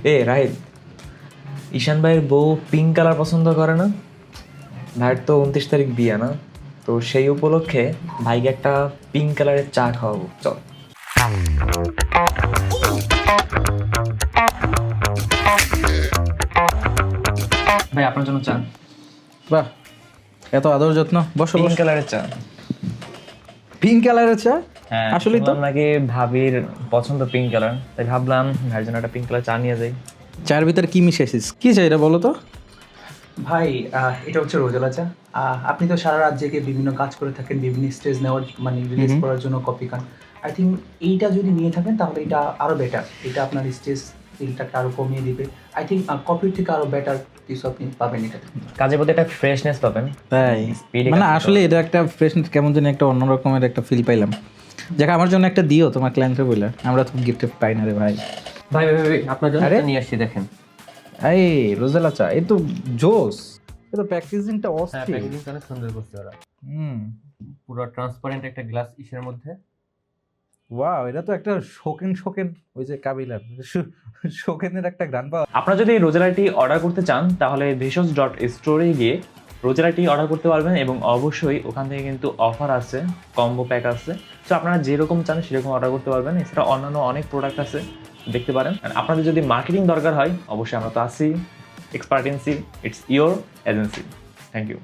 রাহিত, ঈশান ভাইয়ের বউ pink colour পছন্দ করে না? ভাইয়ের তো 29 তারিখ বিয়ে না, তো সেই উপলক্ষে ভাইকে একটা পিঙ্ক কালারের চা খাওয়াবো, চল। ভাই আপনার জন্য চা। বাহ, এত আদর যত্ন। বসো পিঙ্ক বসো। কালারের চা। পিঙ্ক কালারের চা? হ্যাঁ, আসলেই তো। শুনলাম নাকি ভাবির পছন্দ পিঙ্ক কালার, তাই ভাবলাম ভাইয়ের জন্য একটা পিঙ্ক কালার চা নিয়ে যাই। চার ভিতরে কি মিশাইছিস? কি চাই এটা বলো তো? ভাই এটা হচ্ছে রোজেলা চা। আপনি তো সারা রাত জেগে বিভিন্ন কাজ করে থাকেন, বিভিন্ন স্টেজ নেওয়ার মানে রিলিজ করার জন্য কপি খান। আই থিঙ্ক এইটা যদি নিয়ে থাকেন তাহলে এটা আরও বেটার। এটা আপনার স্টেজ ফিলটাকে আরও কমিয়ে দিবে। আই থিঙ্ক কপির থেকে আরও বেটার কিছু আপনি পাবেন এটাতে। কাজের প্রতি একটা ফ্রেশনেস পাবেন। তাই Speedy মানে কাজ করতে আসলে এটা একটা ফ্রেশনেস, কেমন জানি একটা অন্য রকমের একটা ফিল পাইলাম। যাক, আমার জন্য একটা দিও তোমার ক্লায়েন্টে বলে, আমরা তো গিফট পাই না রে ভাই। ভাই ভাই ভাই, আপনার জন্য আরে? একটা নিয়ে আসছি, দেখেন। এই রোজেলা চা, এই তো জোস, এই তো প্যাকেজিংটা হ্যাঁ, অস্থির। প্যাকেজিং অনেক সুন্দর করছে ওরা। হুম, পুরো ট্রান্সপারেন্ট একটা গ্লাস ইসের মধ্যে। ওয়াও, এটা তো একটা শোকেন শোকেন, ওই যে কাবিলার শোকেনের একটা গান পাওয়া। আপনারা যদি রোজেলাটি অর্ডার করতে চান তাহলে ভেষজ.স্টোরে গিয়ে রোজেলাটি অর্ডার করতে পারবেন, এবং অবশ্যই ওখান থেকে কিন্তু অফার আছে, কম্বো প্যাক আছে। তো আপনারা যেরকম চান সেরকম অর্ডার করতে পারবেন। এছাড়া অন্যান্য অনেক প্রোডাক্ট আছে, দেখতে পারেন। আর আপনাদের যদি মার্কেটিং দরকার হয় অবশ্যই আমরা তো আছি। এক্সপার্টেন্সি, it's your agency. Thank you.